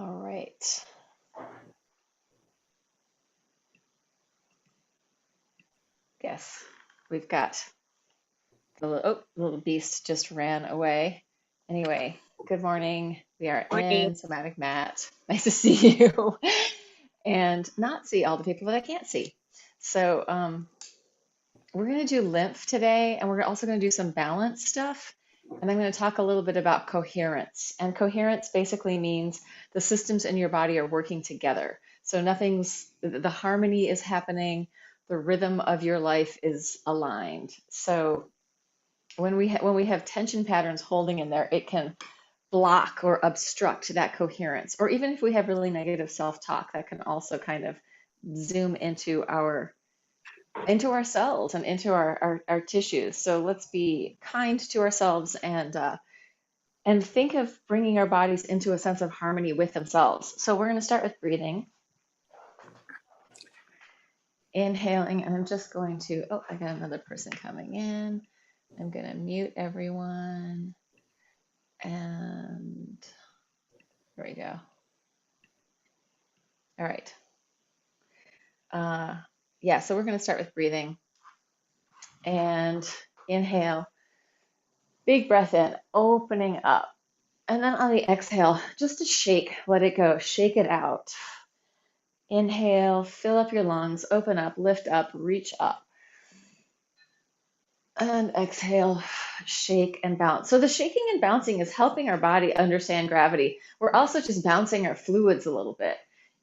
All right. Guess we've got little beast just ran away. Anyway, good morning. We are Morning. in Somatic Mat. Nice to see you and not see all the people that I can't see. So, we're going to do lymph today, and we're also going to do some balance stuff. And I'm going to talk a little bit about coherence. And coherence basically means the systems in your body are working together. So the harmony is happening, the rhythm of your life is aligned. So when we have tension patterns holding in there, it can block or obstruct that coherence. Or even if we have really negative self-talk, that can also kind of zoom into ourselves and into our tissues. So let's be kind to ourselves and think of bringing our bodies into a sense of harmony with themselves. So we're going to start with breathing, inhaling, and I'm just going to, oh, I got another person coming in. I'm going to mute everyone. And there we go. All right. Yeah, so we're going to start with breathing and inhale, big breath in, opening up. And then on the exhale, just a shake, let it go, shake it out. Inhale, fill up your lungs, open up, lift up, reach up. And exhale, shake and bounce. So the shaking and bouncing is helping our body understand gravity. We're also just bouncing our fluids a little bit.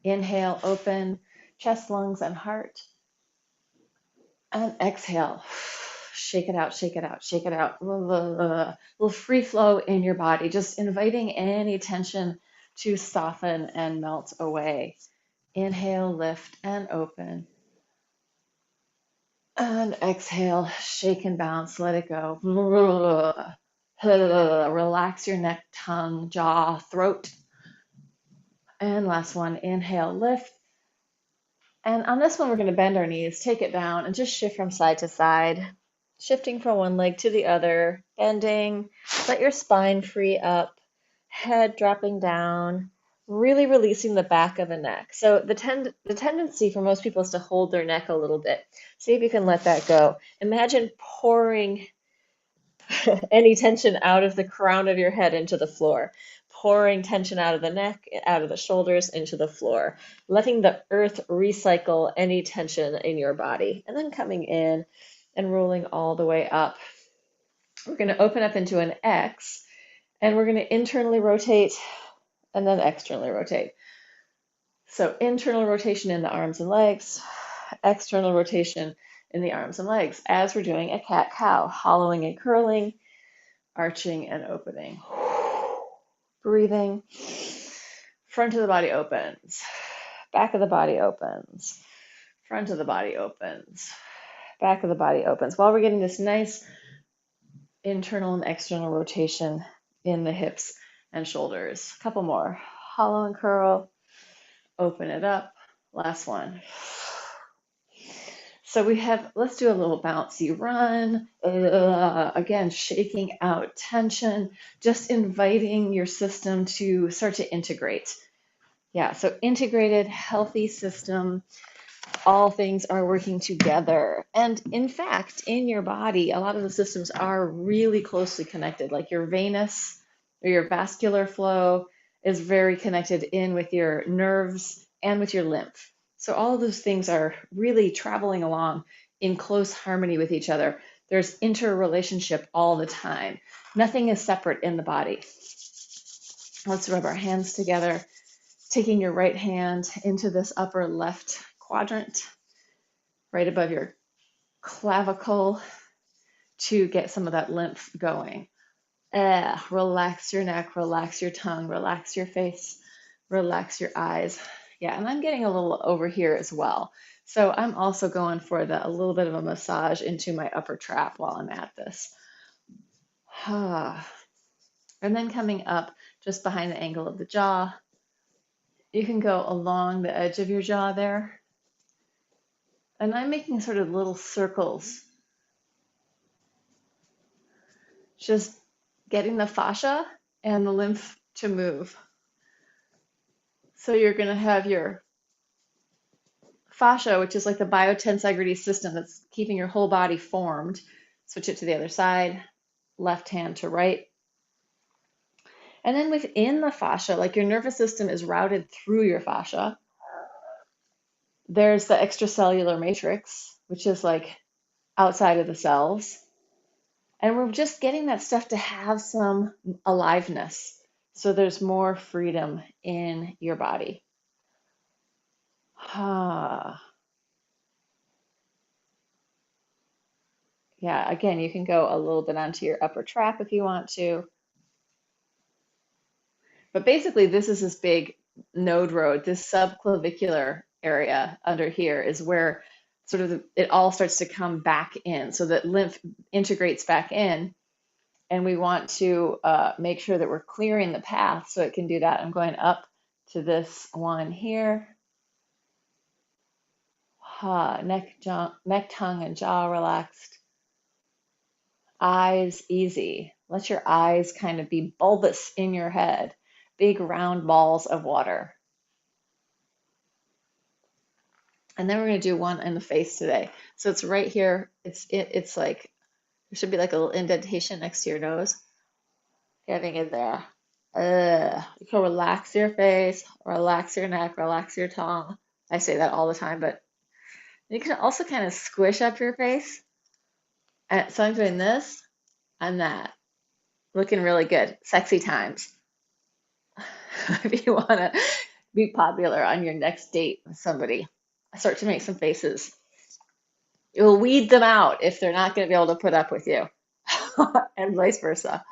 Inhale, open, chest, lungs, and heart. And exhale, shake it out, shake it out, shake it out. A little free flow in your body, just inviting any tension to soften and melt away. Inhale, lift and open. And exhale, shake and bounce, let it go. Relax your neck, tongue, jaw, throat. And last one, inhale, lift. And on this one, we're going to bend our knees, take it down, and just shift from side to side, shifting from one leg to the other, bending. Let your spine free up, head dropping down, really releasing the back of the neck. So the tendency for most people is to hold their neck a little bit. See if you can let that go. Imagine pouring any tension out of the crown of your head into the floor, pouring tension out of the neck, out of the shoulders, into the floor, letting the earth recycle any tension in your body, and then coming in and rolling all the way up. We're going to open up into an X, and we're going to internally rotate and then externally rotate. So internal rotation in the arms and legs, external rotation in the arms and legs, as we're doing a cat-cow, hollowing and curling, arching and opening. Breathing. Front of the body opens. Back of the body opens. Front of the body opens. Back of the body opens. While we're getting this nice internal and external rotation in the hips and shoulders. A couple more. Hollow and curl. Open it up. Last one. So let's do a little bouncy run. Again, shaking out tension, just inviting your system to start to integrate. Yeah, so integrated, healthy system. All things are working together. And in fact, in your body, a lot of the systems are really closely connected. Like your venous or your vascular flow is very connected in with your nerves and with your lymph. So all of those things are really traveling along in close harmony with each other. There's interrelationship all the time. Nothing is separate in the body. Let's rub our hands together, taking your right hand into this upper left quadrant, right above your clavicle to get some of that lymph going. Relax your neck, relax your tongue, relax your face, relax your eyes. Yeah, and I'm getting a little over here as well. So I'm also going for a little bit of a massage into my upper trap while I'm at this. And then coming up just behind the angle of the jaw, you can go along the edge of your jaw there. And I'm making sort of little circles, just getting the fascia and the lymph to move. So you're going to have your fascia, which is like the biotensegrity system that's keeping your whole body formed. Switch it to the other side, left hand to right. And then within the fascia, like your nervous system is routed through your fascia. There's the extracellular matrix, which is like outside of the cells. And we're just getting that stuff to have some aliveness. So there's more freedom in your body. Ah. Yeah, again, you can go a little bit onto your upper trap if you want to. But basically, this is this big node road. This subclavicular area under here is where sort of it all starts to come back in so that lymph integrates back in. And we want to make sure that we're clearing the path so it can do that. I'm going up to this one here. Neck, tongue, and jaw relaxed. Eyes easy. Let your eyes kind of be bulbous in your head, big round balls of water. And then we're going to do one in the face today. So it's right here. It's like, there should be like a little indentation next to your nose. Getting in there. You can relax your face, relax your neck, relax your tongue. I say that all the time, but you can also kind of squish up your face. And so I'm doing this and that. Looking really good. Sexy times. If you want to be popular on your next date with somebody, start to make some faces. You'll weed them out if they're not going to be able to put up with you, and vice versa.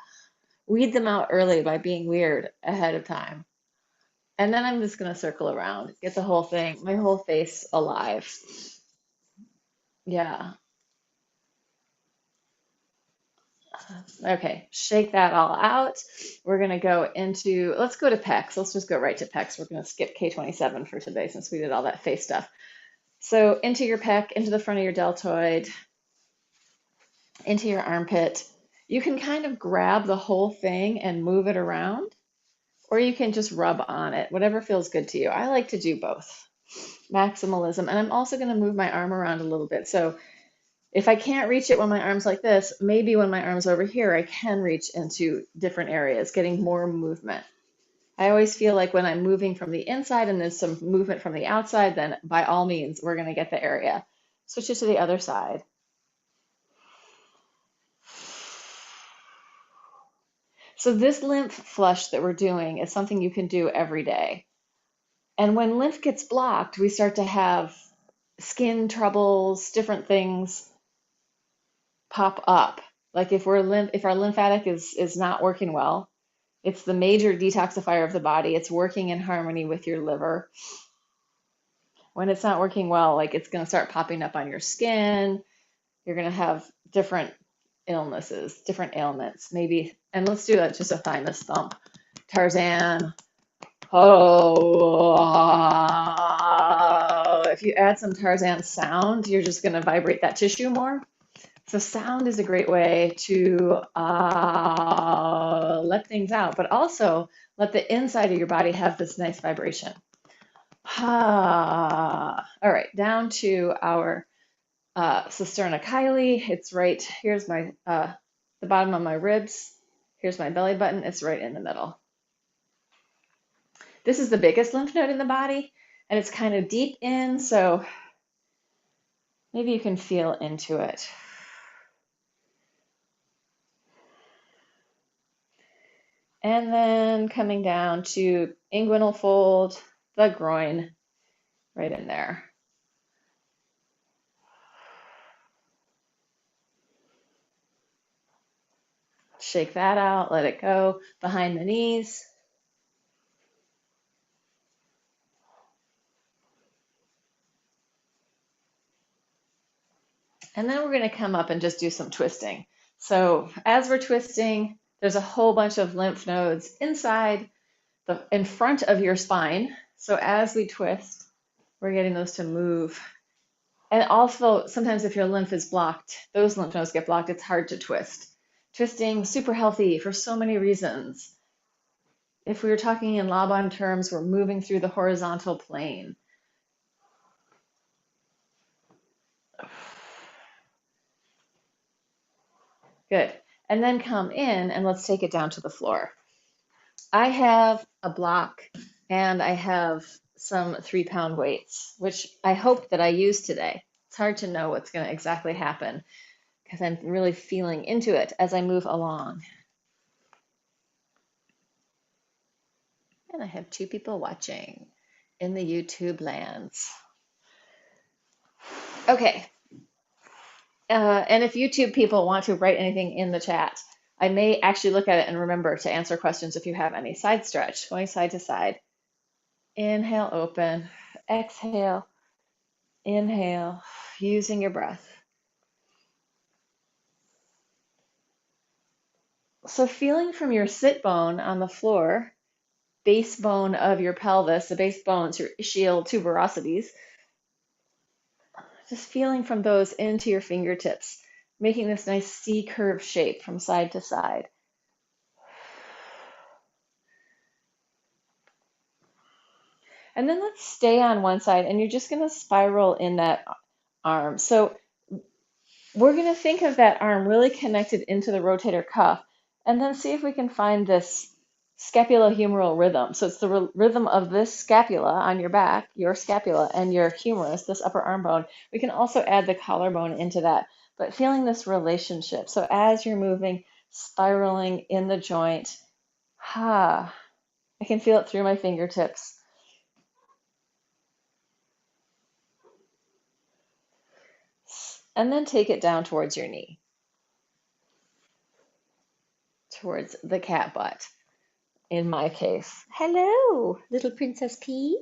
Weed them out early by being weird ahead of time. And then I'm just going to circle around, get the whole thing, my whole face alive. Yeah. Okay, shake that all out. We're going to go into, let's go to pecs. Let's just go right to pecs. We're going to skip K27 for today since we did all that face stuff. So into your pec, into the front of your deltoid, into your armpit. You can kind of grab the whole thing and move it around, or you can just rub on it, whatever feels good to you. I like to do both. Maximalism. And I'm also going to move my arm around a little bit. So if I can't reach it when my arm's like this, maybe when my arm's over here, I can reach into different areas, getting more movement. I always feel like when I'm moving from the inside and there's some movement from the outside, then by all means, we're going to get the area. Switch it to the other side. So this lymph flush that we're doing is something you can do every day. And when lymph gets blocked, we start to have skin troubles, different things pop up. Like if our lymphatic is not working well, it's the major detoxifier of the body. It's working in harmony with your liver. When it's not working well, like it's going to start popping up on your skin. You're going to have different illnesses, different ailments, maybe. And let's do that, just a thymus thump. Tarzan. Oh, if you add some Tarzan sound, you're just going to vibrate that tissue more. So sound is a great way to let things out, but also let the inside of your body have this nice vibration. All right, down to our cisterna chyli. It's right, here's my the bottom of my ribs. Here's my belly button. It's right in the middle. This is the biggest lymph node in the body, and it's kind of deep in, so maybe you can feel into it. And then coming down to inguinal fold, the groin, right in there. Shake that out, let it go behind the knees. And then we're going to come up and just do some twisting. So as we're twisting, there's a whole bunch of lymph nodes inside in front of your spine. So as we twist, we're getting those to move. And also, sometimes if your lymph is blocked, those lymph nodes get blocked, it's hard to twist. Twisting, super healthy for so many reasons. If we were talking in Laban terms, we're moving through the horizontal plane. Good. And then come in and let's take it down to the floor. I have a block and I have some 3-pound weights, which I hope that I use today. It's hard to know what's going to exactly happen because I'm really feeling into it as I move along. And I have 2 people watching in the YouTube lands. Okay. And if YouTube people want to write anything in the chat, I may actually look at it and remember to answer questions if you have any. Side stretch, going side to side. Inhale, open. Exhale, inhale, using your breath. So feeling from your sit bone on the floor, base bone of your pelvis, the base bones, your ischial tuberosities, just feeling from those into your fingertips, making this nice C-curve shape from side to side. And then let's stay on one side, and you're just going to spiral in that arm. So we're going to think of that arm really connected into the rotator cuff, and then see if we can find this scapulohumeral rhythm. So it's the rhythm of this scapula on your back, your scapula, and your humerus, this upper arm bone. We can also add the collarbone into that, but feeling this relationship. So as you're moving, spiraling in the joint, I can feel it through my fingertips. And then take it down towards your knee, towards the cat butt, in my case. Hello, little Princess P.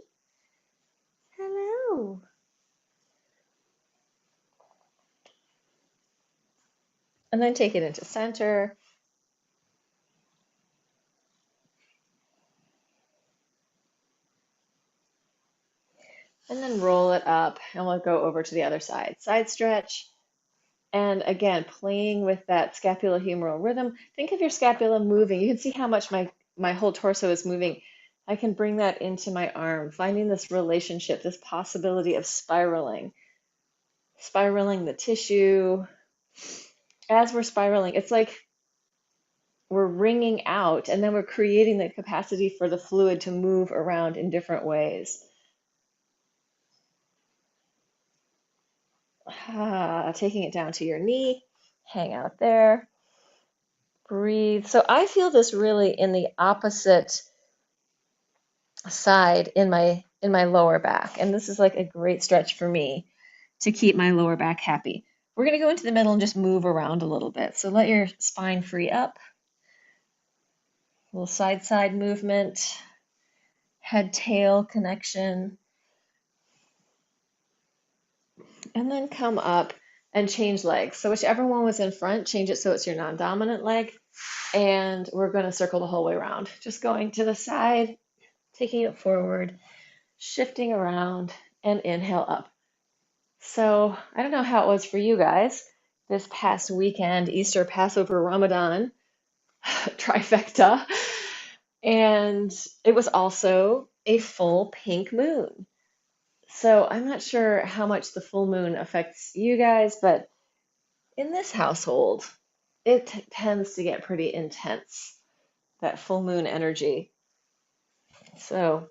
Hello. And then take it into center. And then roll it up, and we'll go over to the other side. Side stretch. And again, playing with that scapulohumeral rhythm. Think of your scapula moving. You can see how much my whole torso is moving. I can bring that into my arm, finding this relationship, this possibility of spiraling the tissue. As we're spiraling, it's like we're wringing out, and then we're creating the capacity for the fluid to move around in different ways. Taking it down to your knee, hang out there, breathe. So I feel this really in the opposite side in my lower back, and this is like a great stretch for me to keep my lower back happy. We're going to go into the middle and just move around a little bit. So let your spine free up. A little side movement, head tail connection. And then come up and change legs. So whichever one was in front, change it so it's your non-dominant leg. And we're going to circle the whole way around. Just going to the side, taking it forward, shifting around, and inhale up. So I don't know how it was for you guys this past weekend, Easter, Passover, Ramadan, trifecta. And it was also a full pink moon. So I'm not sure how much the full moon affects you guys, but in this household, it tends to get pretty intense, that full moon energy. So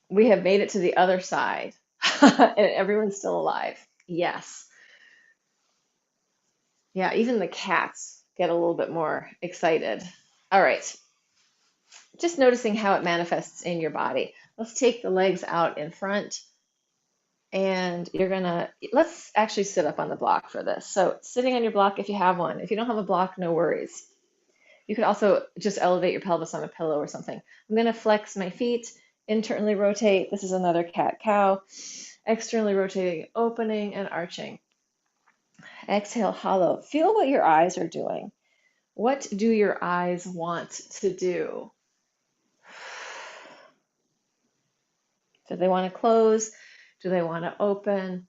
we have made it to the other side, and everyone's still alive. Yes. Yeah, even the cats get a little bit more excited. All right. Just noticing how it manifests in your body. Let's take the legs out in front. And let's actually sit up on the block for this. So sitting on your block if you have one. If you don't have a block, no worries. You could also just elevate your pelvis on a pillow or something. I'm going to flex my feet, internally rotate. This is another cat-cow. Externally rotating, opening and arching. Exhale, hollow. Feel what your eyes are doing. What do your eyes want to do? Do they want to close? Do they want to open?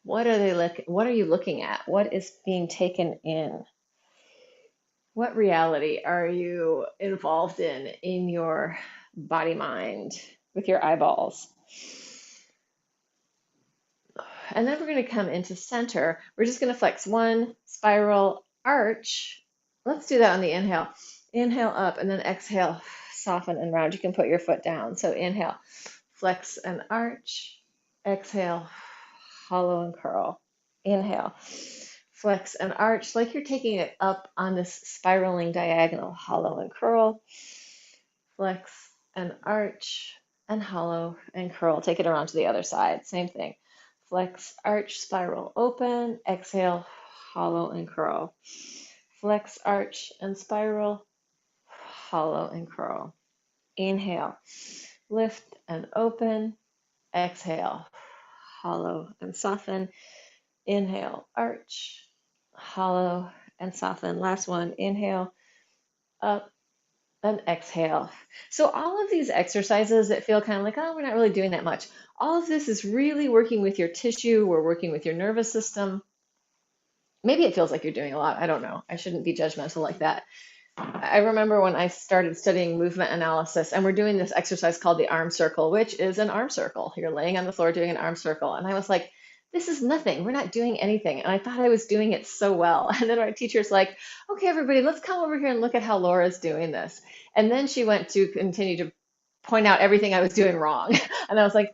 What are you looking at? What is being taken in? What reality are you involved in your body mind with your eyeballs? And then we're going to come into center. We're just going to flex one spiral arch. Let's do that on the inhale. Inhale up and then exhale, soften and round. You can put your foot down. So inhale, flex and arch. Exhale, hollow and curl. Inhale, flex and arch like you're taking it up on this spiraling diagonal, hollow and curl. Flex and arch and hollow and curl. Take it around to the other side. Same thing. Flex, arch, spiral, open. Exhale, hollow and curl. Flex, arch, and spiral, hollow and curl. Inhale, lift and open. Exhale, hollow and soften. Inhale, arch, hollow and soften. Last one. Inhale, up and exhale. So all of these exercises that feel kind of like, oh, we're not really doing that much. All of this is really working with your tissue. We're working with your nervous system. Maybe it feels like you're doing a lot. I don't know. I shouldn't be judgmental like that. I remember when I started studying movement analysis, and we're doing this exercise called the arm circle, which is an arm circle. You're laying on the floor doing an arm circle. And I was like, this is nothing. We're not doing anything. And I thought I was doing it so well. And then my teacher's like, okay, everybody, let's come over here and look at how Laura's doing this. And then she went to continue to point out everything I was doing wrong. And I was like,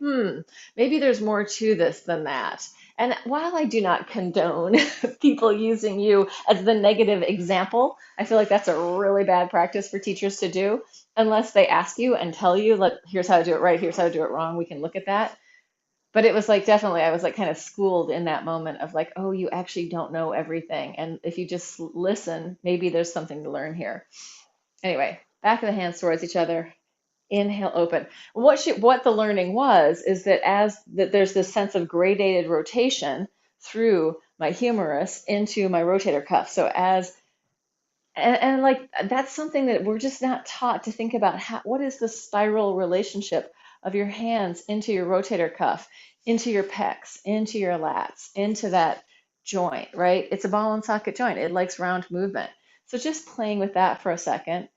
maybe there's more to this than that. And while I do not condone people using you as the negative example, I feel like that's a really bad practice for teachers to do, unless they ask you and tell you, like, here's how to do it right, here's how to do it wrong. We can look at that. But it was like, definitely, I was like kind of schooled in that moment of like, oh, you actually don't know everything. And if you just listen, maybe there's something to learn here. Anyway, back of the hands towards each other. Inhale, open. What the learning was is that there's this sense of gradated rotation through my humerus into my rotator cuff. So and like that's something that we're just not taught to think about. What is the spiral relationship of your hands into your rotator cuff, into your pecs, into your lats, into that joint, right? It's a ball and socket joint. It likes round movement. So just playing with that for a second.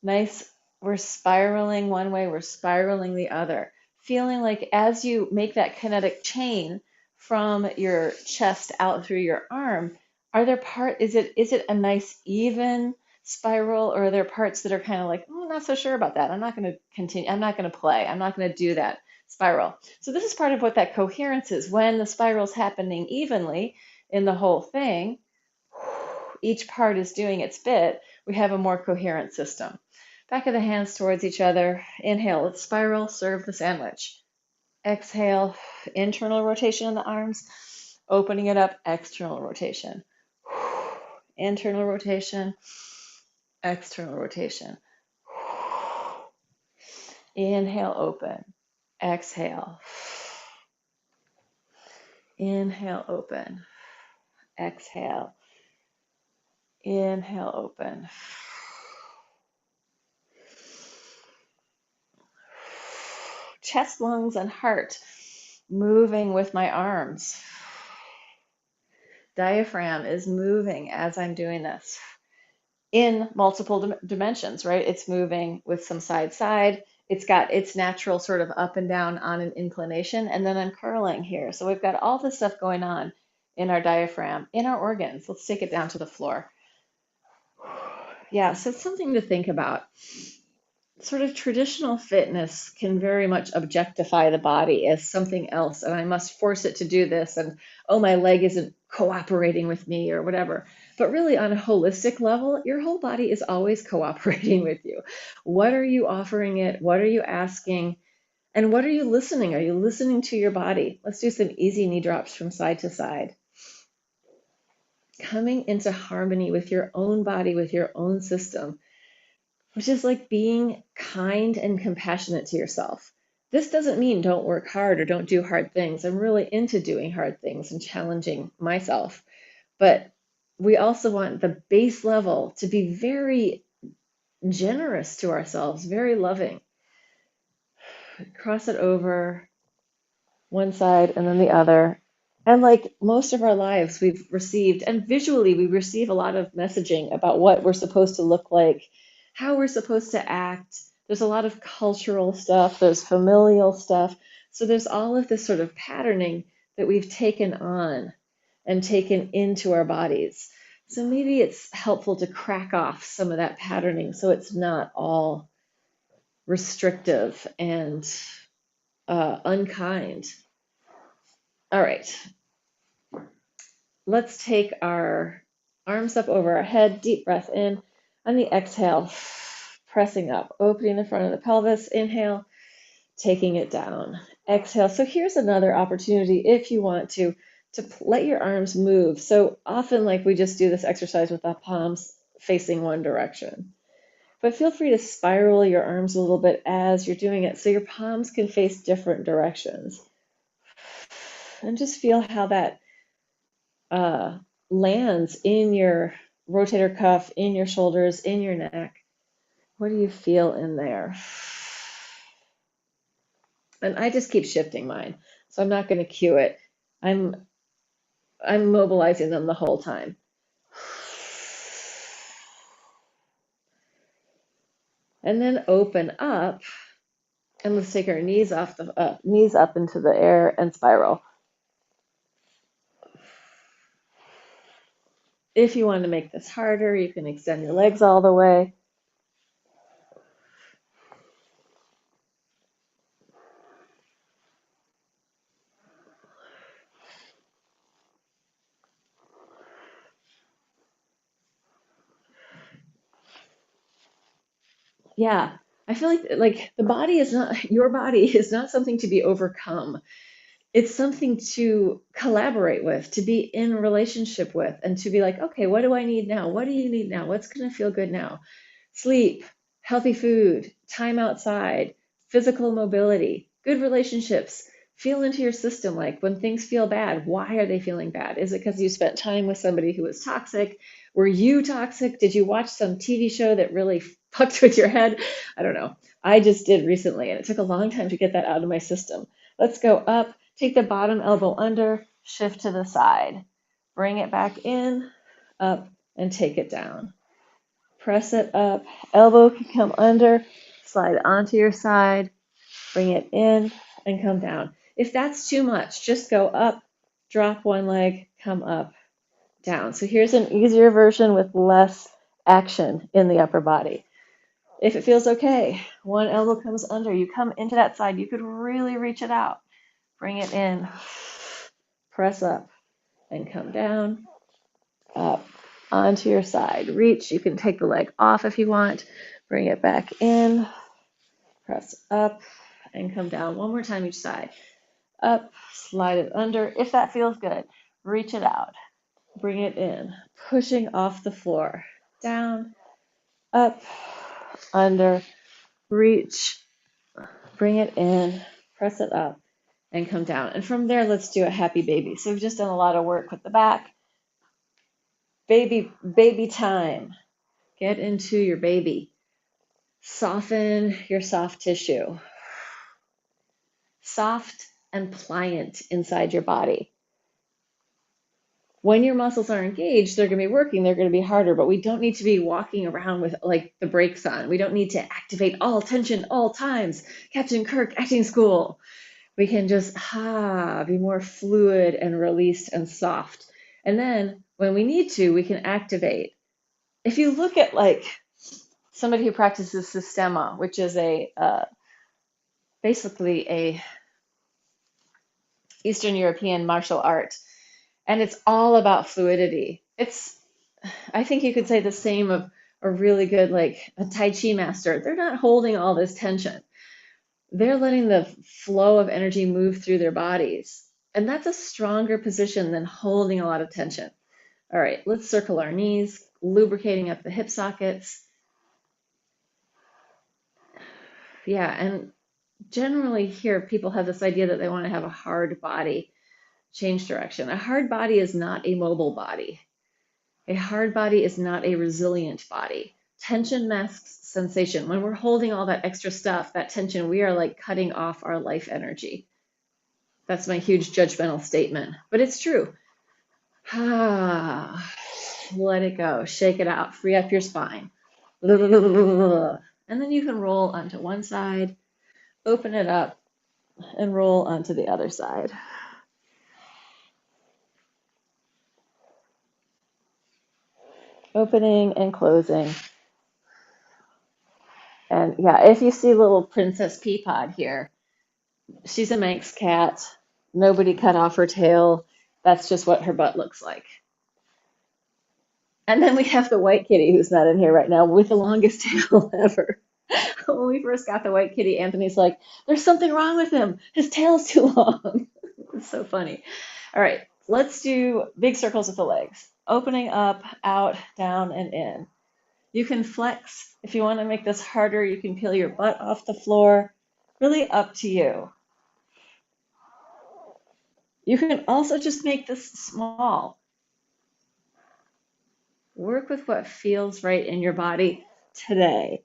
Nice. We're spiraling one way, we're spiraling the other. Feeling like as you make that kinetic chain from your chest out through your arm, is it a nice even spiral, or are there parts that are kind of like, oh, I'm not so sure about that. I'm not going to continue. I'm not going to play. I'm not going to do that spiral. So this is part of what that coherence is. When the spiral's happening evenly in the whole thing, each part is doing its bit, we have a more coherent system. Back of the hands towards each other. Inhale, let's spiral, serve the sandwich. Exhale, internal rotation in the arms, opening it up, external rotation. Internal rotation, external rotation. Inhale, open. Exhale. Inhale, open. Exhale. Inhale, open. Chest, lungs, and heart moving with my arms. Diaphragm is moving as I'm doing this in multiple dimensions, right? It's moving with some side. It's got its natural sort of up and down on an inclination, and then I'm curling here. So we've got all this stuff going on in our diaphragm, in our organs. Let's take it down to the floor. Yeah, so it's something to think about. Sort of traditional fitness can very much objectify the body as something else, and I must force it to do this, and oh, my leg isn't cooperating with me or whatever. But really, on a holistic level, your whole body is always cooperating with you. What are you offering it? What are you asking? And what are you listening? Are you listening to your body? Let's do some easy knee drops from side to side. Coming into harmony with your own body, with your own system, which is like being kind and compassionate to yourself. This doesn't mean don't work hard or don't do hard things. I'm really into doing hard things and challenging myself. But we also want the base level to be very generous to ourselves, very loving. Cross it over one side and then the other. And like most of our lives, we've received, and visually, we receive a lot of messaging about what we're supposed to look like, how we're supposed to act. There's a lot of cultural stuff, there's familial stuff. So there's all of this sort of patterning that we've taken on and taken into our bodies. So maybe it's helpful to crack off some of that patterning so it's not all restrictive and unkind. All right, let's take our arms up over our head, deep breath in. On the exhale, pressing up, opening the front of the pelvis. Inhale, taking it down. Exhale. So here's another opportunity if you want to let your arms move. So often, like we just do this exercise with the palms facing one direction. But feel free to spiral your arms a little bit as you're doing it so your palms can face different directions. And just feel how that lands in your rotator cuff, in your shoulders, in your neck. What do you feel in there? And I just keep shifting mine, so I'm not going to cue it. I'm mobilizing them the whole time. And then open up, and let's take our knees off the knees up into the air and spiral. If you want to make this harder, you can extend your legs all the way. Yeah, I feel like the body is not, your body is not something to be overcome. It's something to collaborate with, to be in relationship with, and to be like, okay, what do I need now? What do you need now? What's going to feel good now? Sleep, healthy food, time outside, physical mobility, good relationships. Feel into your system. Like when things feel bad, why are they feeling bad? Is it because you spent time with somebody who was toxic? Were you toxic? Did you watch some TV show that really fucked with your head? I don't know. I just did recently, and it took a long time to get that out of my system. Let's go up. Take the bottom elbow under, shift to the side. Bring it back in, up, and take it down. Press it up. Elbow can come under, slide onto your side, bring it in, and come down. If that's too much, just go up, drop one leg, come up, down. So here's an easier version with less action in the upper body. If it feels okay, one elbow comes under, you come into that side, you could really reach it out. Bring it in, press up, and come down, up, onto your side. Reach, you can take the leg off if you want. Bring it back in, press up, and come down. One more time each side. Up, slide it under. If that feels good, reach it out. Bring it in, pushing off the floor. Down, up, under, reach, bring it in, press it up, and come down. And from there, let's do a happy baby. So we've just done a lot of work with the back. Baby time. Get into your baby. Soften your soft tissue. Soft and pliant inside your body. When your muscles are engaged, they're going to be working, they're going to be harder, but we don't need to be walking around with like the brakes on. We don't need to activate all tension all times. Captain Kirk, acting school. We can just be more fluid and released and soft. And then when we need to, we can activate. If you look at like somebody who practices Sistema, which is basically a Eastern European martial art, and it's all about fluidity. I think you could say the same of a really good like a Tai Chi master. They're not holding all this tension. They're letting the flow of energy move through their bodies. And that's a stronger position than holding a lot of tension. All right, let's circle our knees, lubricating up the hip sockets. Yeah, and generally here people have this idea that they want to have a hard body. Change direction. A hard body is not a mobile body. A hard body is not a resilient body. Tension masks sensation. When we're holding all that extra stuff, that tension, we are like cutting off our life energy. That's my huge judgmental statement, but it's true. Ah, let it go, shake it out, free up your spine. And then you can roll onto one side, open it up, and roll onto the other side. Opening and closing. And yeah, if you see little Princess Peapod here, she's a Manx cat. Nobody cut off her tail. That's just what her butt looks like. And then we have the white kitty who's not in here right now with the longest tail ever. When we first got the white kitty, Anthony's like, there's something wrong with him. His tail's too long. It's so funny. All right, let's do big circles with the legs. Opening up, out, down, and in. You can flex. If you want to make this harder, you can peel your butt off the floor. Really up to you. You can also just make this small. Work with what feels right in your body today.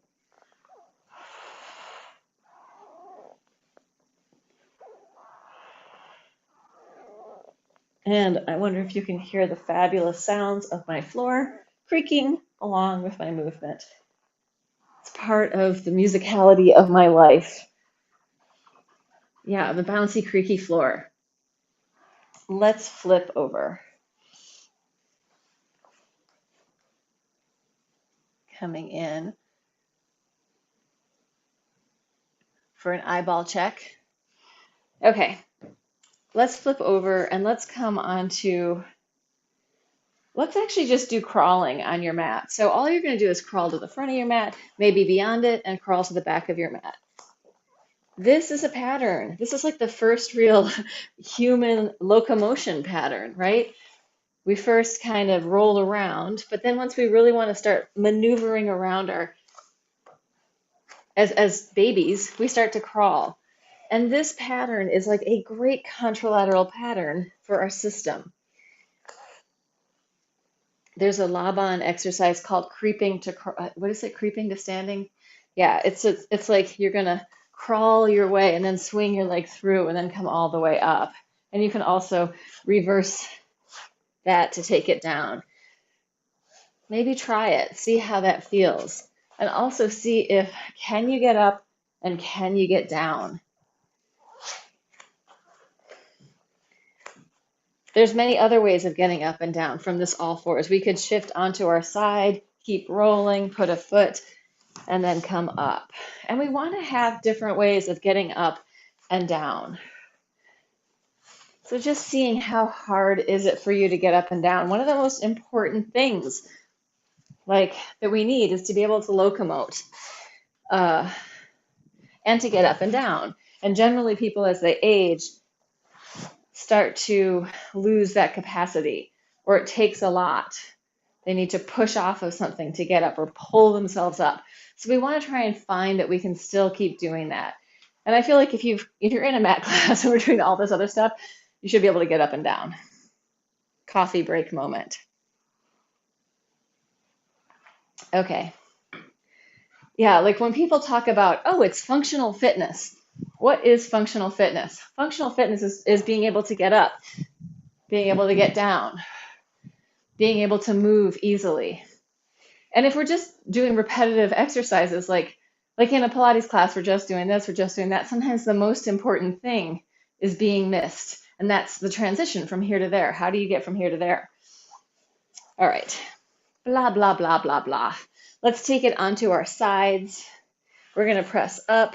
And I wonder if you can hear the fabulous sounds of my floor creaking along with my movement. It's part of the musicality of my life. Yeah, the bouncy, creaky floor. Let's flip over. Coming in for an eyeball check. Okay, let's flip over and let's come on to, let's actually just do crawling on your mat. So all you're going to do is crawl to the front of your mat, maybe beyond it, and crawl to the back of your mat. This is a pattern. This is like the first real human locomotion pattern, right? We first kind of roll around, but then once we really want to start maneuvering around as babies, we start to crawl. And this pattern is like a great contralateral pattern for our system. There's a Laban exercise called creeping to, what is it? Creeping to standing? Yeah, it's like you're gonna crawl your way and then swing your leg through and then come all the way up. And you can also reverse that to take it down. Maybe try it, see how that feels. And also see if, can you get up and can you get down? There's many other ways of getting up and down from this all fours. We could shift onto our side, keep rolling, put a foot, and then come up. And we want to have different ways of getting up and down. So just seeing how hard is it for you to get up and down. One of the most important things that we need is to be able to locomote and to get up and down. And generally people as they age start to lose that capacity, or it takes a lot. They need to push off of something to get up or pull themselves up. So we want to try and find that we can still keep doing that. And I feel like if you're in a mat class and we're doing all this other stuff, you should be able to get up and down. Coffee break moment. Okay. Yeah, like when people talk about, oh, it's functional fitness. What is functional fitness? Functional fitness is being able to get up, being able to get down, being able to move easily. And if we're just doing repetitive exercises, like in a Pilates class, we're just doing this, we're just doing that, sometimes the most important thing is being missed. And that's the transition from here to there. How do you get from here to there? All right. Blah, blah, blah, blah, blah. Let's take it onto our sides. We're going to press up.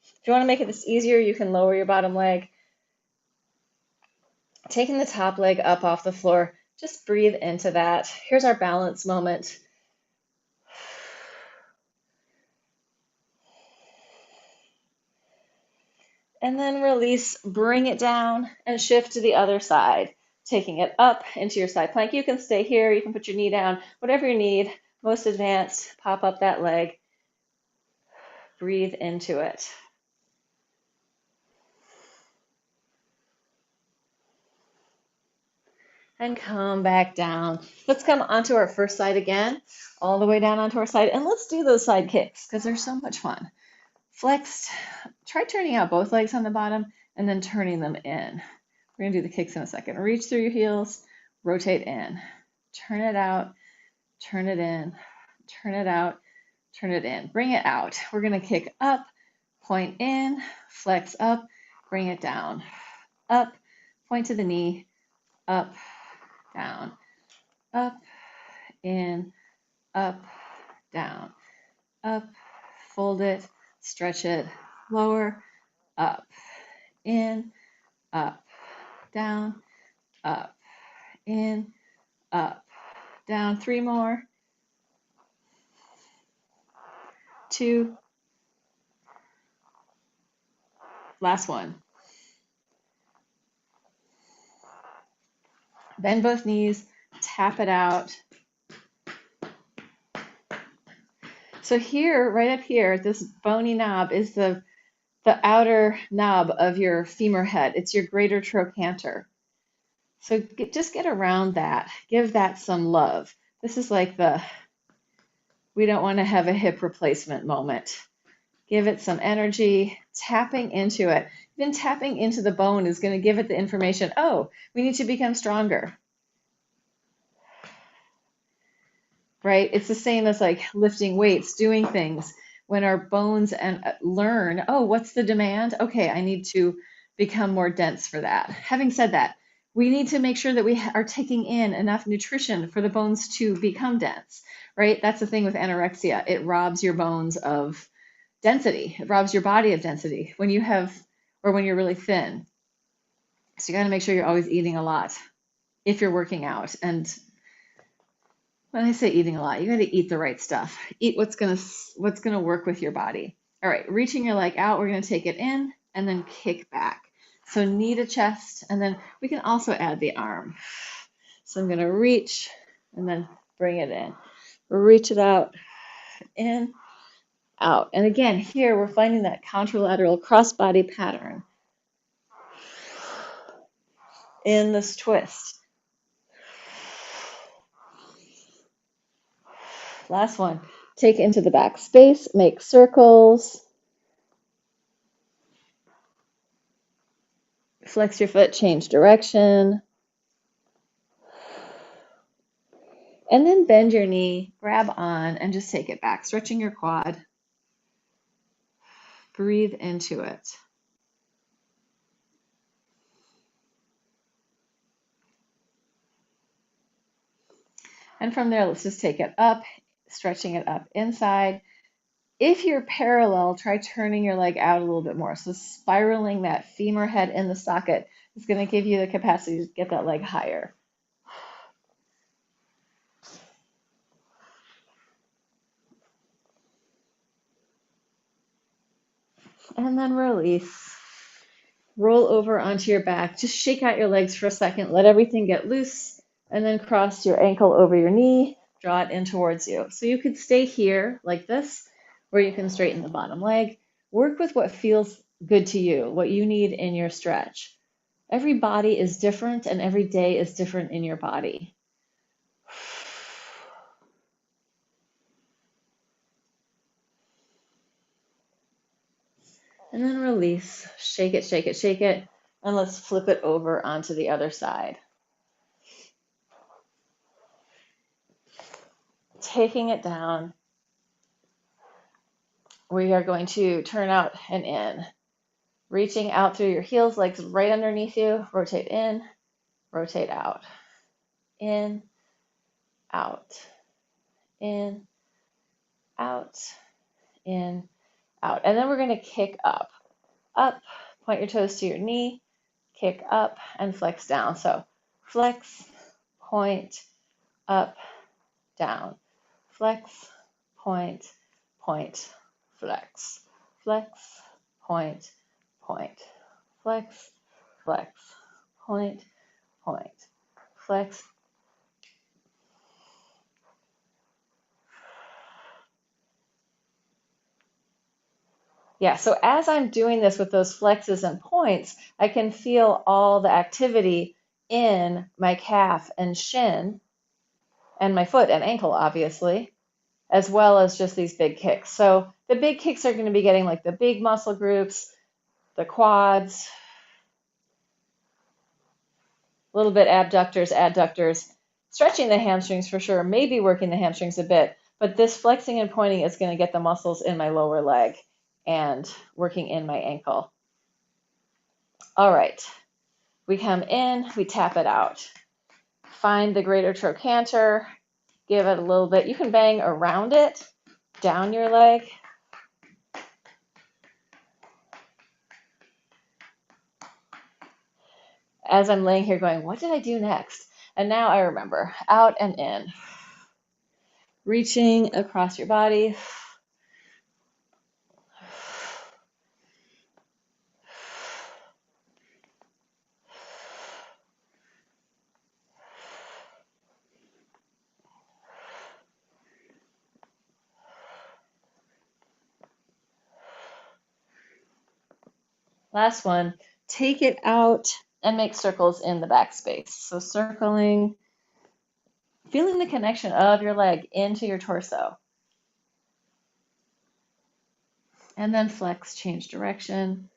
If you want to make this easier, you can lower your bottom leg. Taking the top leg up off the floor, just breathe into that. Here's our balance moment. And then release, bring it down, and shift to the other side. Taking it up into your side plank. You can stay here, you can put your knee down, whatever you need. Most advanced, pop up that leg. Breathe into it. And come back down. Let's come onto our first side again, all the way down onto our side. And let's do those side kicks because they're so much fun. Flexed, try turning out both legs on the bottom and then turning them in. We're going to do the kicks in a second. Reach through your heels, rotate in, turn it out, turn it in, turn it out, turn it in. Bring it out. We're going to kick up, point in, flex up, bring it down, up, point to the knee, up, down, up, in, up, down, up, fold it, stretch it, lower, up, in, up, down, up, in, up, down. 3 more. 2. Last one. Bend both knees, tap it out. So here, right up here, this bony knob is the outer knob of your femur head. It's your greater trochanter. So just get around that. Give that some love. This is like we don't want to have a hip replacement moment. Give it some energy, tapping into it. Even tapping into the bone is going to give it the information, oh, we need to become stronger. Right? It's the same as like lifting weights, doing things. When our bones learn, oh, what's the demand? Okay, I need to become more dense for that. Having said that, we need to make sure that we are taking in enough nutrition for the bones to become dense, right? That's the thing with anorexia. It robs your bones of density. It robs your body of density when when you're really thin. So you got to make sure you're always eating a lot if you're working out. And when I say eating a lot, you got to eat the right stuff. Eat what's gonna work with your body. All right, reaching your leg out, we're gonna take it in and then kick back. So knee to chest, and then we can also add the arm. So I'm gonna reach and then bring it in. Reach it out, in, out. And again, here we're finding that contralateral crossbody pattern in this twist. Last one. Take into the back space, make circles. Flex your foot, change direction. And then bend your knee, grab on, and just take it back, stretching your quad. Breathe into it. And from there, let's just take it up, stretching it up inside. If you're parallel, try turning your leg out a little bit more. So spiraling that femur head in the socket is going to give you the capacity to get that leg higher. And then release. Roll over onto your back. Just shake out your legs for a second. Let everything get loose. And then cross your ankle over your knee. Draw it in towards you. So you could stay here like this, or you can straighten the bottom leg. Work with what feels good to you, what you need in your stretch. Every body is different, and every day is different in your body. And then release. Shake it, shake it, shake it. And let's flip it over onto the other side. Taking it down, we are going to turn out and in. Reaching out through your heels, legs right underneath you. Rotate in, rotate out. In, out. In, out. In, out. And then we're going to kick up. Up, point your toes to your knee, kick up, and flex down. So flex, point, up, down. Flex, point, point, flex. Flex, point, point. Flex, flex, point, point. Flex. Yeah, so as I'm doing this with those flexes and points, I can feel all the activity in my calf and shin and my foot and ankle, obviously, as well as just these big kicks. So the big kicks are going to be getting like the big muscle groups, the quads, A little bit abductors, adductors, stretching the hamstrings for sure, maybe working the hamstrings a bit, but this flexing and pointing is going to get the muscles in my lower leg and working in my ankle. All right, we come in, we tap it out. Find the greater trochanter, give it a little bit. You can bang around it, down your leg. As I'm laying here going, what did I do next? And now I remember, out and in. Reaching across your body. Last one, take it out and make circles in the back space. So circling, feeling the connection of your leg into your torso. And then flex, change direction.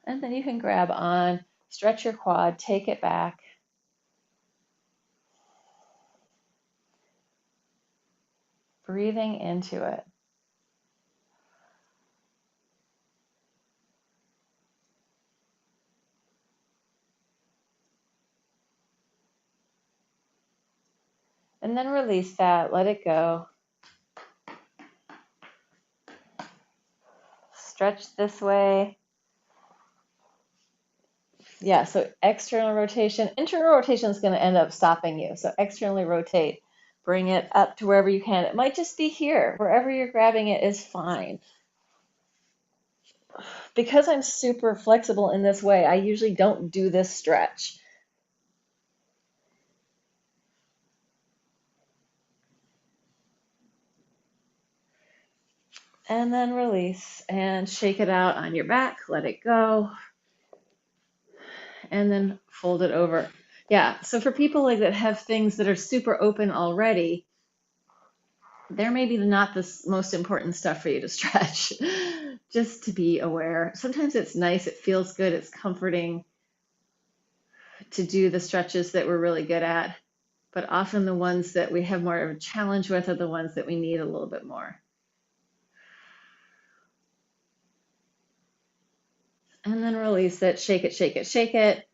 And then you can grab on, stretch your quad, take it back. Breathing into it. And then release that, let it go. Stretch this way. Yeah, so external rotation. Internal rotation is going to end up stopping you. So externally rotate. Bring it up to wherever you can. It might just be here. Wherever you're grabbing it is fine. Because I'm super flexible in this way, I usually don't do this stretch. And then release and shake it out on your back. Let it go. And then fold it over. Yeah, so for people like that have things that are super open already, there may be not the most important stuff for you to stretch, just to be aware. Sometimes it's nice, it feels good, it's comforting to do the stretches that we're really good at, but often the ones that we have more of a challenge with are the ones that we need a little bit more. And then release it, shake it, shake it, shake it,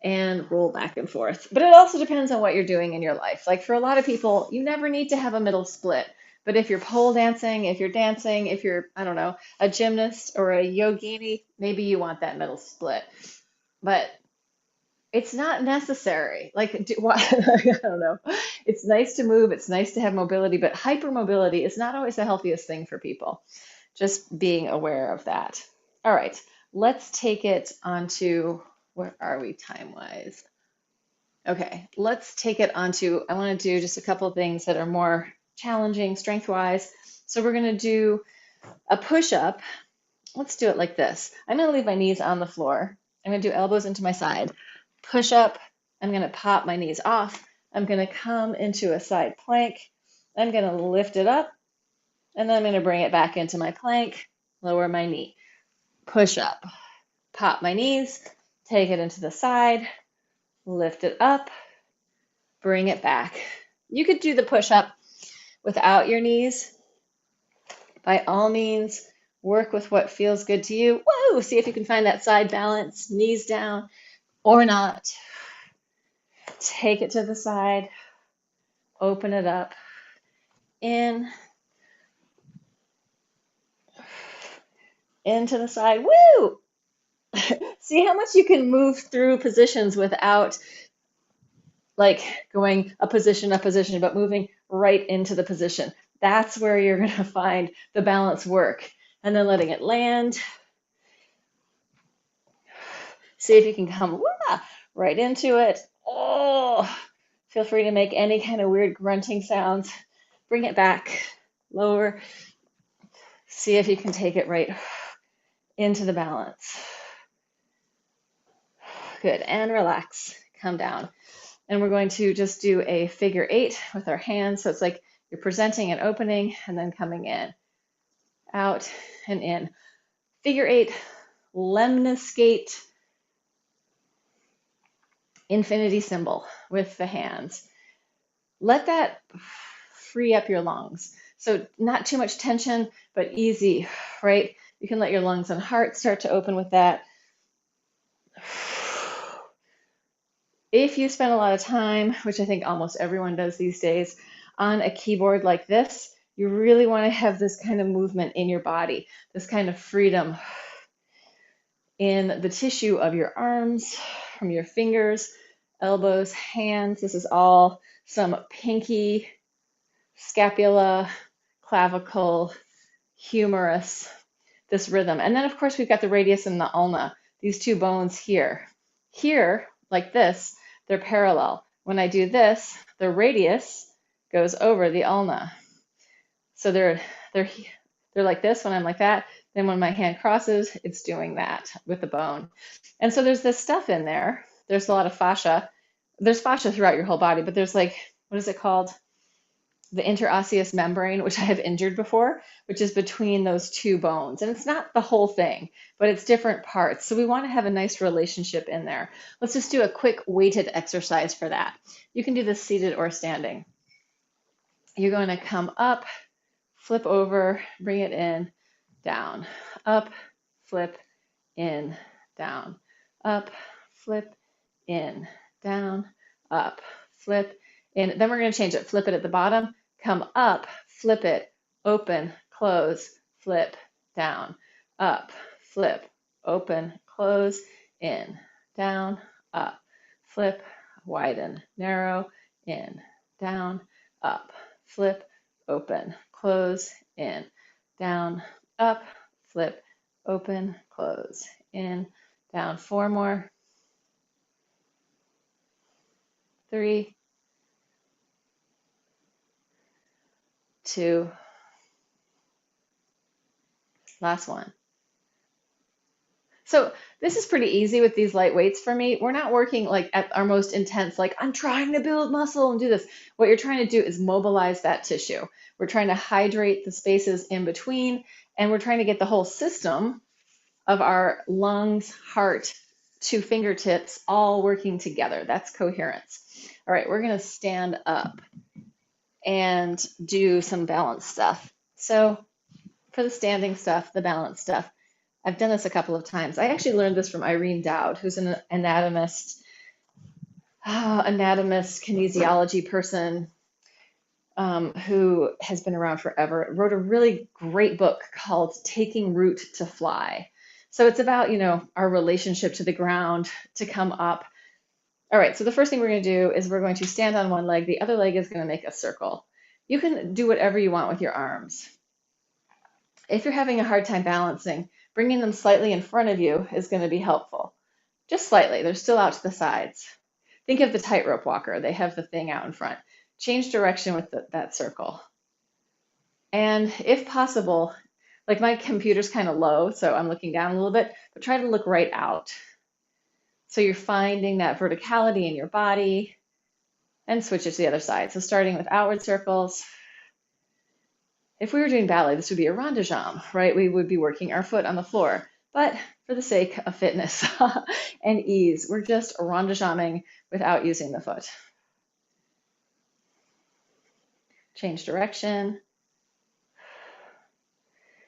and roll back and forth. But it also depends on what you're doing in your life. Like for a lot of people, you never need to have a middle split. But if you're pole dancing, if you're, I don't know, a gymnast or a yogini, maybe you want that middle split. But it's not necessary. Like, I don't know. It's nice to move. It's nice to have mobility, but hypermobility is not always the healthiest thing for people. Just being aware of that. All right, let's take it onto, where are we time-wise? Okay, let's take it onto, I want to do just a couple of things that are more challenging strength-wise. So we're going to do a push-up. Let's do it like this. I'm going to leave my knees on the floor. I'm going to do elbows into my side. Push up. I'm going to pop my knees off. I'm going to come into a side plank. I'm going to lift it up. And then I'm going to bring it back into my plank, lower my knee. Push up. Pop my knees. Take it into the side. Lift it up. Bring it back. You could do the push up without your knees. By all means, work with what feels good to you. Whoa! See if you can find that side balance, knees down or not. Take it to the side, open it up, in, into the side. Woo! See how much you can move through positions without like going a position, but moving right into the position. That's where you're going to find the balance work. And then letting it land. See if you can come right into it. Oh, feel free to make any kind of weird grunting sounds. Bring it back, lower. See if you can take it right into the balance. Good, and relax, come down. And we're going to just do a figure 8 with our hands. So it's like you're presenting and opening and then coming in, out and in. figure 8, lemniscate, infinity symbol with the hands. Let that free up your lungs. So not too much tension, but easy, right? You can let your lungs and heart start to open with that. If you spend a lot of time, which I think almost everyone does these days, on a keyboard like this, you really want to have this kind of movement in your body, this kind of freedom in the tissue of your arms, from your fingers, elbows, hands. This is all some pinky, scapula, clavicle, humerus, this rhythm. And then, of course, we've got the radius and the ulna, these two bones here. Here, like this, they're parallel. When I do this, the radius goes over the ulna. So they're like this when I'm like that. Then when my hand crosses, it's doing that with the bone. And so there's this stuff in there. There's a lot of fascia. There's fascia throughout your whole body, but there's like, what is it called? The interosseous membrane, which I have injured before, which is between those two bones. And it's not the whole thing, but it's different parts. So we want to have a nice relationship in there. Let's just do a quick weighted exercise for that. You can do this seated or standing. You're going to come up, flip over, bring it in, down, up, flip, in, down, up, flip, in, down, up, flip, in. Then we're going to change it. Flip it at the bottom, come up, flip it, open, close, flip, down, up, flip, open, close, in, down, up, flip, widen, narrow, in, down, up, flip, open, close, in, down, up, flip, open, close, in, down. 4 more. 3, 2, last one. So this is pretty easy with these light weights for me. We're not working like at our most intense, like I'm trying to build muscle and do this. What you're trying to do is mobilize that tissue. We're trying to hydrate the spaces in between, and we're trying to get the whole system of our lungs, heart, to fingertips all working together. That's coherence. All right, we're going to stand up and do some balance stuff. So for the standing stuff, the balance stuff, I've done this a couple of times. I actually learned this from Irene Dowd, who's an anatomist, kinesiology person who has been around forever. Wrote a really great book called Taking Root to Fly. So it's about, our relationship to the ground, to come up. All right, so the first thing we're going to do is we're going to stand on one leg. The other leg is going to make a circle. You can do whatever you want with your arms. If you're having a hard time balancing, bringing them slightly in front of you is going to be helpful. Just slightly. They're still out to the sides. Think of the tightrope walker. They have the thing out in front. Change direction with that circle. And if possible, like my computer's kind of low, so I'm looking down a little bit, but try to look right out. So you're finding that verticality in your body, and switch it to the other side. So starting with outward circles. If we were doing ballet, this would be a rond de jambe, right? We would be working our foot on the floor. But for the sake of fitness and ease, we're just rond de jambing without using the foot. Change direction.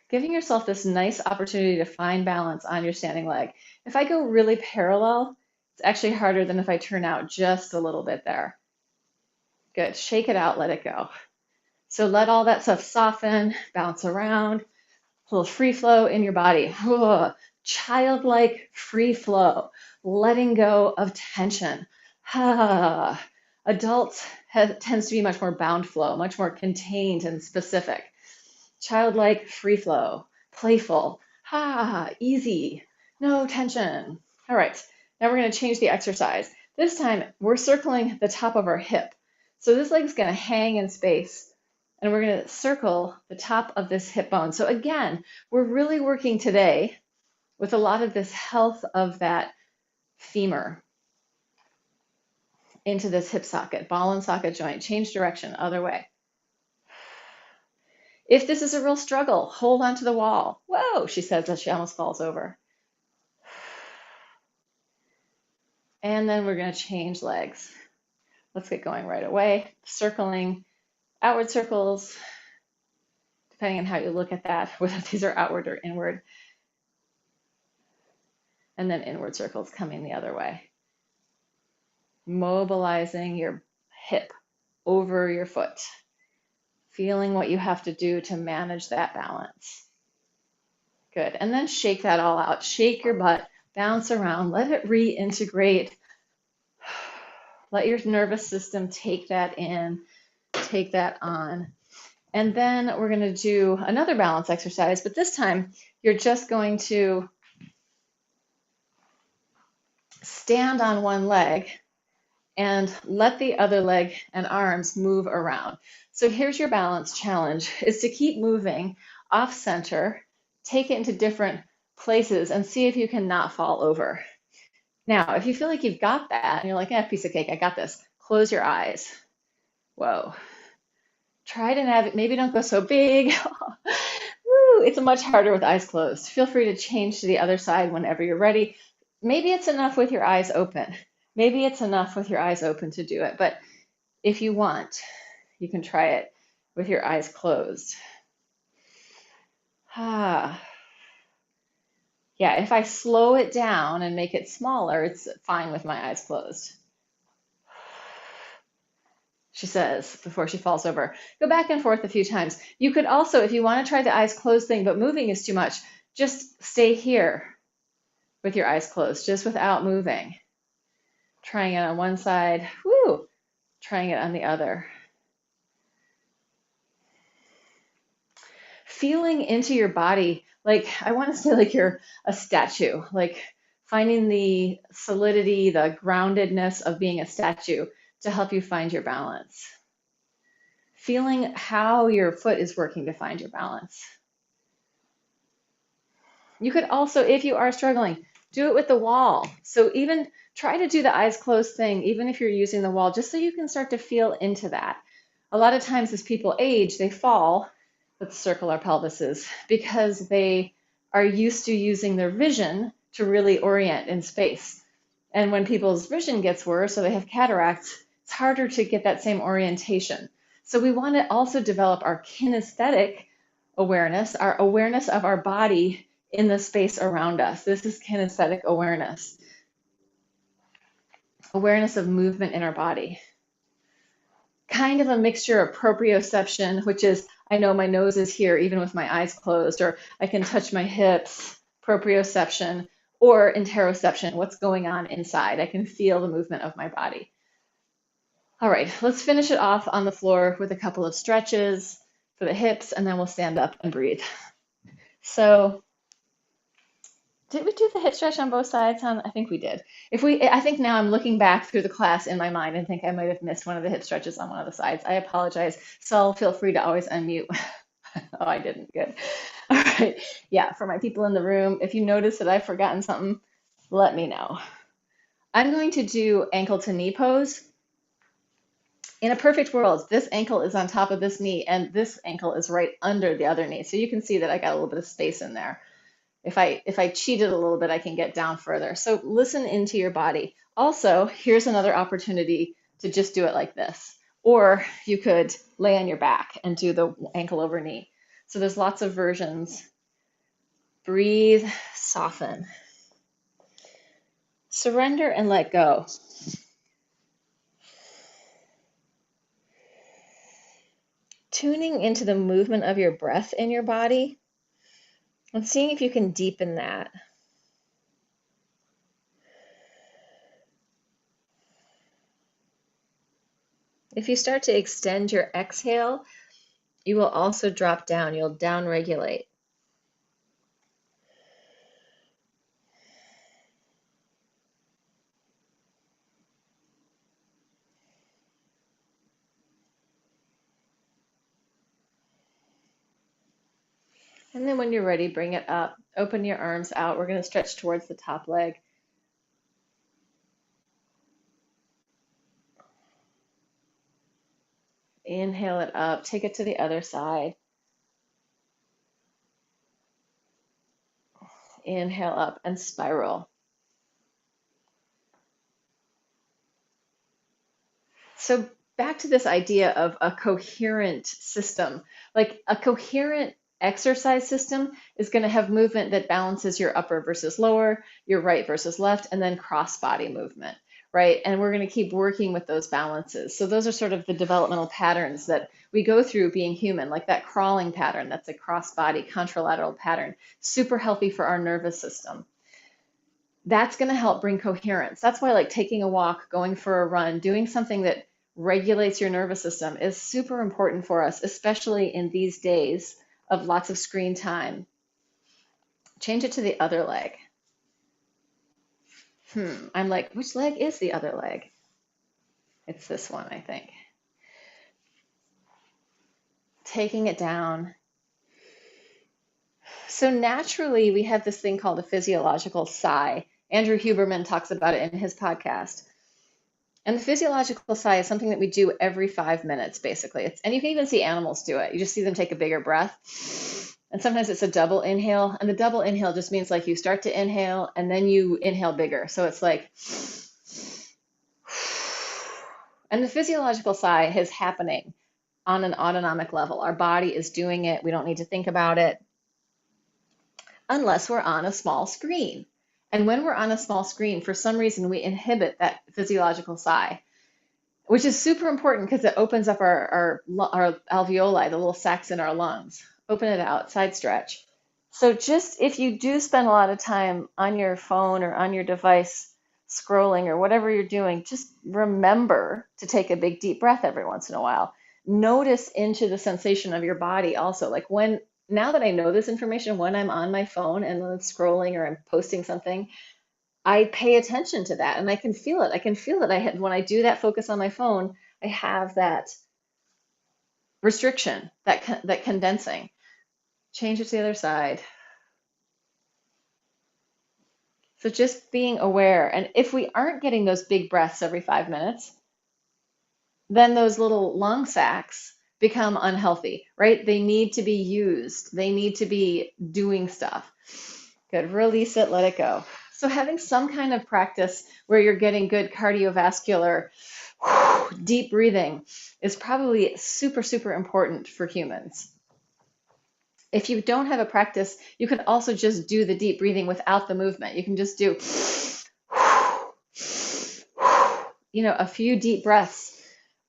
Giving yourself this nice opportunity to find balance on your standing leg. If I go really parallel, it's actually harder than if I turn out just a little bit there. Good. Shake it out, let it go. So let all that stuff soften, bounce around, a little free flow in your body. Childlike free flow, letting go of tension. Adults tends to be much more bound flow, much more contained and specific. Childlike free flow, playful, easy, no tension. All right, now we're going to change the exercise. This time we're circling the top of our hip. So this leg is going to hang in space, and we're going to circle the top of this hip bone. So again, we're really working today with a lot of this health of that femur into this hip socket, ball and socket joint. Change direction, other way. If this is a real struggle, hold on to the wall. Whoa, she says as she almost falls over. And then we're going to change legs. Let's get going right away. Circling, outward circles, depending on how you look at that, whether these are outward or inward. And then inward circles coming the other way. Mobilizing your hip over your foot. Feeling what you have to do to manage that balance. Good. And then shake that all out. Shake your butt, bounce around, let it reintegrate. Let your nervous system take that in, take that on. And then we're going to do another balance exercise, but this time you're just going to stand on one leg and let the other leg and arms move around. So here's your balance challenge, is to keep moving off center, take it into different places and see if you can not fall over. Now, if you feel like you've got that and you're like, piece of cake, I got this, close your eyes. Whoa. Try to navigate, maybe don't go so big. Woo, it's much harder with eyes closed. Feel free to change to the other side whenever you're ready. Maybe it's enough with your eyes open. Maybe it's enough with your eyes open to do it, but if you want, you can try it with your eyes closed. Yeah, if I slow it down and make it smaller, it's fine with my eyes closed. She says before she falls over. Go back and forth a few times. You could also, if you want to try the eyes closed thing, but moving is too much, just stay here with your eyes closed, just without moving. Trying it on one side, woo, trying it on the other. Feeling into your body, like I want to say like you're a statue, like finding the solidity, the groundedness of being a statue to help you find your balance. Feeling how your foot is working to find your balance. You could also, if you are struggling, do it with the wall. So even try to do the eyes closed thing, even if you're using the wall, just so you can start to feel into that. A lot of times as people age, they fall, let's circle our pelvises, because they are used to using their vision to really orient in space. And when people's vision gets worse, or they have cataracts, it's harder to get that same orientation. So we want to also develop our kinesthetic awareness, our awareness of our body in the space around us. This is kinesthetic awareness. Awareness of movement in our body. Kind of a mixture of proprioception, which is, I know my nose is here even with my eyes closed, or I can touch my hips, proprioception, or interoception, what's going on inside. I can feel the movement of my body. All right, let's finish it off on the floor with a couple of stretches for the hips, and then we'll stand up and breathe. So, did we do the hip stretch on both sides, hon? I think we did. I think now I'm looking back through the class in my mind and think I might have missed one of the hip stretches on one of the sides. I apologize. So feel free to always unmute. Oh, I didn't. Good. All right. Yeah, for my people in the room, if you notice that I've forgotten something, let me know. I'm going to do ankle to knee pose. In a perfect world, this ankle is on top of this knee and this ankle is right under the other knee. So you can see that I got a little bit of space in there. If I cheated a little bit, I can get down further. So listen into your body. Also, here's another opportunity to just do it like this. Or you could lay on your back and do the ankle over knee. So there's lots of versions. Breathe, soften. Surrender and let go. Tuning into the movement of your breath in your body and seeing if you can deepen that. If you start to extend your exhale, you will also drop down. You'll downregulate. And then when you're ready, bring it up. Open your arms out. We're going to stretch towards the top leg. Inhale it up. Take it to the other side. inhale up and spiral. So back to this idea of a coherent system, like a coherent exercise system is going to have movement that balances your upper versus lower, your right versus left, and then cross body movement, right? And we're going to keep working with those balances. So those are sort of the developmental patterns that we go through being human, like that crawling pattern, that's a cross body contralateral pattern, super healthy for our nervous system. That's going to help bring coherence. That's why like taking a walk, going for a run, doing something that regulates your nervous system is super important for us, especially in these days of lots of screen time. Change it to the other leg. I'm like, which leg is the other leg? It's this one, I think. Taking it down. So naturally, we have this thing called a physiological sigh. Andrew Huberman talks about it in his podcast. And the physiological sigh is something that we do every 5 minutes, basically. And you can even see animals do it. You just see them take a bigger breath. And sometimes it's a double inhale. And the double inhale just means like you start to inhale and then you inhale bigger. So it's like, and the physiological sigh is happening on an autonomic level. Our body is doing it. We don't need to think about it unless we're on a small screen. And when we're on a small screen, for some reason, we inhibit that physiological sigh, which is super important because it opens up our alveoli, the little sacs in our lungs. Open it out, side stretch. So just if you do spend a lot of time on your phone or on your device scrolling or whatever you're doing, just remember to take a big deep breath every once in a while. Notice into the sensation of your body also. Like now that I know this information, when I'm on my phone and I'm scrolling or I'm posting something, I pay attention to that and I can feel it. I can feel that when I do that focus on my phone, I have that restriction, that condensing. Change it to the other side. So just being aware. And if we aren't getting those big breaths every 5 minutes, then those little lung sacs become unhealthy, right? They need to be used. They need to be doing stuff. Good. Release it, let it go. So having some kind of practice where you're getting good cardiovascular, deep breathing is probably super, super important for humans. If you don't have a practice, you can also just do the deep breathing without the movement. You can just do, a few deep breaths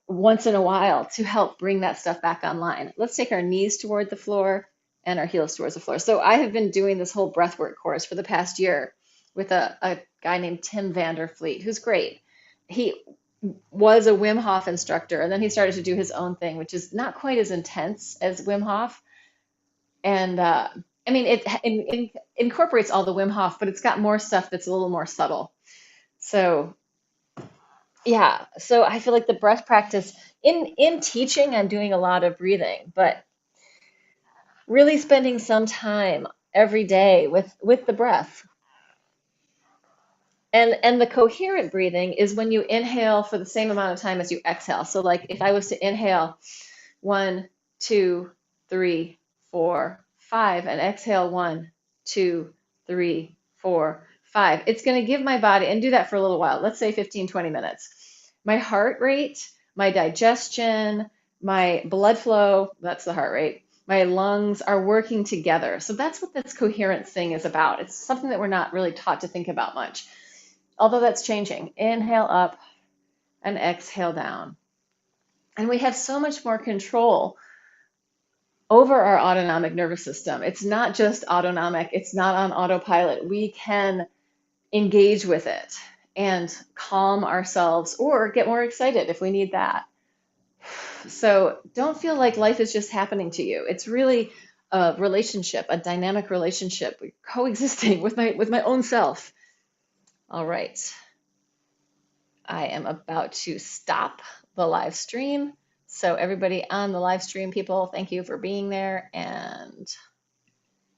once in a while to help bring that stuff back online. Let's take our knees toward the floor and our heels towards the floor. So I have been doing this whole breathwork course for the past year with a guy named Tim Vanderfleet, who's great. He was a Wim Hof instructor, and then he started to do his own thing, which is not quite as intense as Wim Hof. And it incorporates all the Wim Hof, but it's got more stuff that's a little more subtle. So yeah, so I feel like the breath practice in teaching, I'm doing a lot of breathing, but really spending some time every day with the breath. And the coherent breathing is when you inhale for the same amount of time as you exhale. So like if I was to inhale 1, 2, 3, 4, 5, and exhale 1, 2, 3, 4, 5, it's going to give my body, and do that for a little while, let's say 15, 20 minutes. My heart rate, my digestion, my blood flow, that's the heart rate, my lungs are working together. So that's what this coherence thing is about. It's something that we're not really taught to think about much, although that's changing. Inhale up and exhale down. And we have so much more control over our autonomic nervous system. It's not just autonomic, it's not on autopilot. We can engage with it and calm ourselves or get more excited if we need that. So don't feel like life is just happening to you. It's really a relationship, a dynamic relationship, coexisting with my own self. All right. I am about to stop the live stream. So everybody on the live stream, people, thank you for being there, and